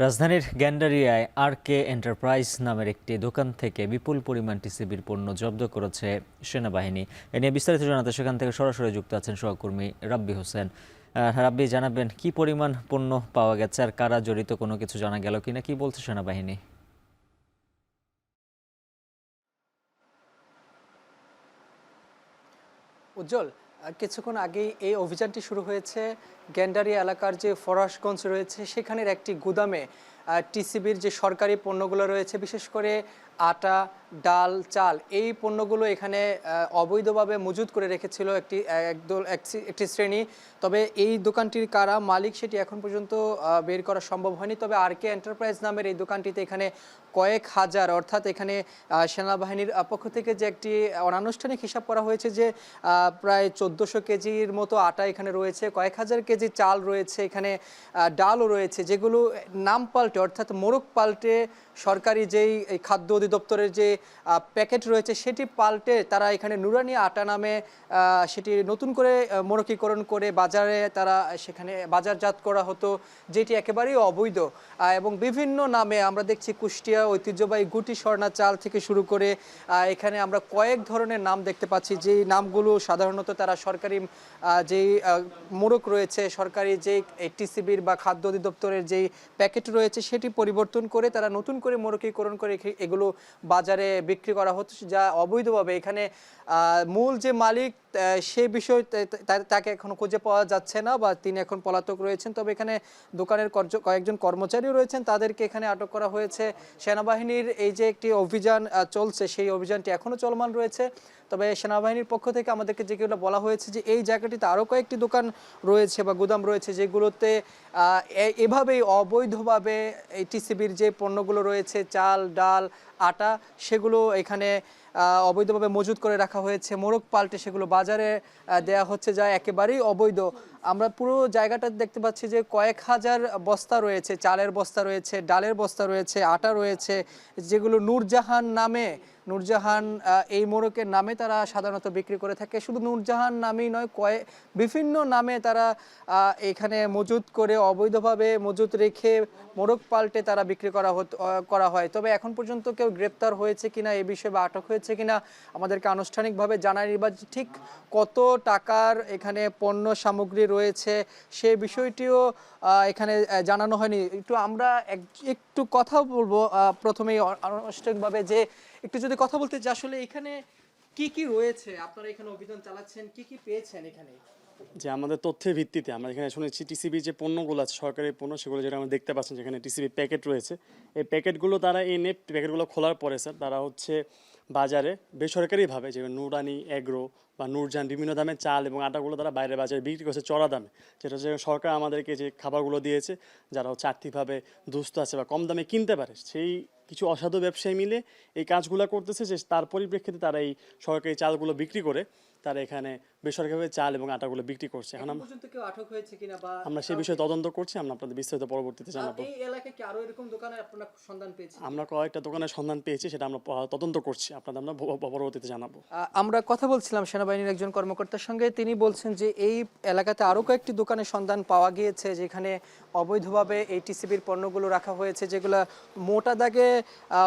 রাজধানীর গ্যান্ডারিয়ায় আরকে এন্টারপ্রাইজ নামের একটি দোকান থেকে বিপুল পরিমাণ টিসিবির পণ্য জব্দ করেছে সেনাবাহিনী। এ নিয়ে বিস্তারিত জানাতে সেখান থেকে সরাসরি যুক্ত আছেন সহকর্মী রাব্বি হোসেন। রাব্বি, জানাবেন কি পরিমাণ পণ্য পাওয়া গেছে আর কারা জড়িত, কোনো কিছু জানা গেল কিনা, কি বলছে সেনাবাহিনী? উজ্জ্বল, কিছুক্ষণ আগেই এই অভিযানটি শুরু হয়েছে। গ্যান্ডারিয়া এলাকার যে ফরাসগঞ্জ রয়েছে সেখানের একটি গুদামে টিসিবির যে সরকারি পণ্যগুলো রয়েছে, বিশেষ করে আটা, ডাল, চাল, এই পণ্যগুলো এখানে অবৈধভাবে মজুত করে রেখেছিল একটি শ্রেণী। তবে এই দোকানটির কারা মালিক সেটি এখন পর্যন্ত বের করা সম্ভব হয়নি। তবে আরকে এন্টারপ্রাইজ নামের এই দোকানটিতে এখানে কয়েক হাজার, অর্থাৎ এখানে সেনাবাহিনীর পক্ষ থেকে যে একটি অনানুষ্ঠানিক হিসাব করা হয়েছে যে প্রায় 1400 কেজির মতো আটা এখানে রয়েছে, কয়েক হাজার কেজি চাল রয়েছে, এখানে ডালও রয়েছে, যেগুলো নাম পাল্টে অর্থাৎ মোড়ক পাল্টে সরকারি যেই খাদ্য অধিদপ্তরের যে প্যাকেট রয়েছে সেটি পাল্টে তারা এখানে নুরানি আটা নামে সেটি নতুন করে মোড়কীকরণ করে বাজারে তারা সেখানে বাজারজাত করা হতো, যেটি একেবারেই অবৈধ। এবং বিভিন্ন নামে আমরা দেখছি কুষ্টিয়া ঐতিহ্যবাহী গুটি স্বর্ণা চাল থেকে শুরু করে এখানে আমরা কয়েক ধরনের নাম দেখতে পাচ্ছি, যেই নামগুলো সাধারণত তারা সরকারি যেই মোড়ক রয়েছে, সরকারি যেই টিসিবির বা খাদ্য অধিদপ্তরের যেই প্যাকেট রয়েছে সেটি পরিবর্তন করে তারা নতুন করে মোড়কীকরণ করে এগুলো বাজারে বিক্রি করা হচ্ছে, যা অবৈধভাবে। এখানে মূল যে মালিক সে বিষয় তাকে এখনো খুঁজে পাওয়া যাচ্ছে না বা তিনি এখন পলাতক রয়েছেন। তবে এখানে দোকানের কয়েকজন কর্মচারীও রয়েছেন, তাদেরকে এখানে আটক করা হয়েছে। সেনাবাহিনীর এই যে একটি অভিযান চলছে, সেই অভিযানটি এখনো চলমান রয়েছে। তবে সেনাবাহিনীর পক্ষ থেকে আমাদেরকে যেগুলো বলা হয়েছে যে এই জায়গাটিতে আরও কয়েকটি দোকান রয়েছে বা গুদাম রয়েছে, যেগুলোতে এভাবেই অবৈধভাবে এই টিসিবির যে পণ্যগুলো রয়েছে, চাল, ডাল, আটা, সেগুলো এখানে অবৈধভাবে মজুত করে রাখা হয়েছে, মোড়ক পাল্টে সেগুলো বাজারে দেয়া হচ্ছে, যা একেবারেই অবৈধ। আমরা পুরো জায়গাটা দেখতে পাচ্ছি যে কয়েক হাজার বস্তা রয়েছে, চালের বস্তা রয়েছে, ডালের বস্তা রয়েছে, আটা রয়েছে, যেগুলো নূরজাহান নামে, নূরজাহান এই মোড়কের নামে তারা সাধারণত বিক্রি করে থাকে। শুধু নূরজাহান নামেই নয়, বিভিন্ন নামে তারা এখানে মজুত করে অবৈধভাবে মজুত রেখে মোড়ক পাল্টে তারা বিক্রি করা হয়। তবে এখন পর্যন্ত কেউ গ্রেপ্তার হয়েছে কিনা এ বিষয়ে বা আটক হয়েছে কিনা আমাদেরকে আনুষ্ঠানিকভাবে জানায়নি, বা ঠিক কত টাকার এখানে পণ্য সামগ্রী রয়েছে সেই বিষয়টিও এখানে জানানো হয়নি। আমরা একটু কথা বলবো প্রথমেই আনুষ্ঠানিকভাবে, যে একটু যদি কথা বলতে যে আসলে এখানে কি কি রয়েছে, আপনারা এখানে অভিযান চালাচ্ছেন, কি কি পেয়েছেন এখানে? যে আমাদের তথ্যের ভিত্তিতে আমরা এখানে শুনেছি টিসিবি যে পণ্যগুলো আছে, সরকারি পণ্য, সেগুলো যেটা আমরা দেখতে পাচ্ছেন যেখানে টিসিবি প্যাকেট রয়েছে, এই প্যাকেটগুলো তারা এনে প্যাকেটগুলো খোলার পরে স্যার তারা হচ্ছে বাজারে বেসরকারিভাবে, যে নুরানি এগ্রো বা নূরজাহান বিভিন্ন দামে চাল এবং আটাগুলো তারা বাইরে বাজারে বিক্রি করছে চড়া দামে, যেটা হচ্ছে সরকার আমাদেরকে যে খাবারগুলো দিয়েছে, যারা হচ্ছে আর্থিকভাবে দুস্থ আছে বা কম দামে কিনতে পারে, সেই কিছু অসাধু ব্যবসায়ী মিলে এই কাজগুলো করতেছে, যে তার পরিপ্রেক্ষিতে তারা এই সরকারি চালগুলো বিক্রি করে তারা এখানে বেসরকারিভাবে চাল এবং আটাগুলো বিক্রি করছে। এখন আমরা সেই বিষয়ে তদন্ত করছি, আমরা আপনাদের বিস্তারিত পরবর্তীতে জানাবো। এই এলাকায় কি আরো এরকম দোকানের আপনারা সন্ধান পেয়েছেন? আমরা কয়েকটা দোকানের সন্ধান পেয়েছি, সেটা আমরা তদন্ত করছি, আপনাদের আমরা পরবর্তীতে জানাবো। আমরা কথা বলছিলাম সেনাবাহিনীর একজন কর্মকর্তার সঙ্গে, তিনি বলছেন যে এই এলাকাতে আরও কয়েকটি দোকানের সন্ধান পাওয়া গিয়েছে যেখানে অবৈধভাবে এই টিসিবির পণ্যগুলো রাখা হয়েছে, যেগুলো মোটা দাগে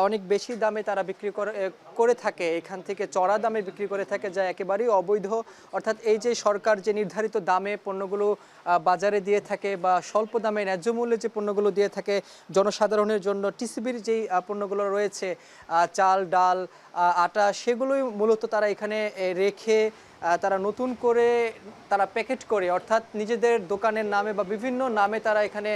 অনেক বেশি দামে তারা বিক্রি করে থাকে, এখান থেকে চড়া দামে বিক্রি করে থাকে, যা একেবারেই অবৈধ। অর্থাৎ এই যে সরকার যে নির্ধারিত দামে পণ্যগুলো বাজারে দিয়ে থাকে বা স্বল্প দামে ন্যায্য মূল্যে যে পণ্যগুলো দিয়ে থাকে জনসাধারণের জন্য, টিসিবির যেই পণ্যগুলো রয়েছে, চাল, ডাল, আটা, সেগুলোই মূলত তারা এখানে রেখে তারা নতুন করে তারা প্যাকেট করে, অর্থাৎ নিজেদের দোকানের নামে বা বিভিন্ন নামে তারা এখানে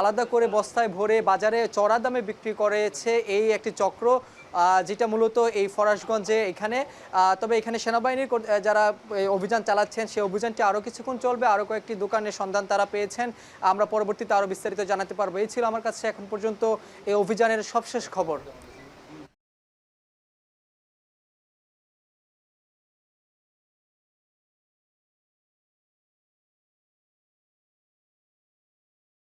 আলাদা করে বস্তায় ভরে বাজারে চড়া দামে বিক্রি করেছে, এই একটি চক্র, যেটা মূলত এই ফরাসগঞ্জে এখানে। তবে এখানে সেনাবাহিনীর যারা অভিযান চালাচ্ছেন, সেই অভিযানটি আরও কিছুক্ষণ চলবে, আরও কয়েকটি দোকানের সন্ধান তারা পেয়েছেন, আমরা পরবর্তীতে আরও বিস্তারিত জানাতে পারবো। এই ছিল আমার কাছে এখন পর্যন্ত এই অভিযানের সবশেষ খবর।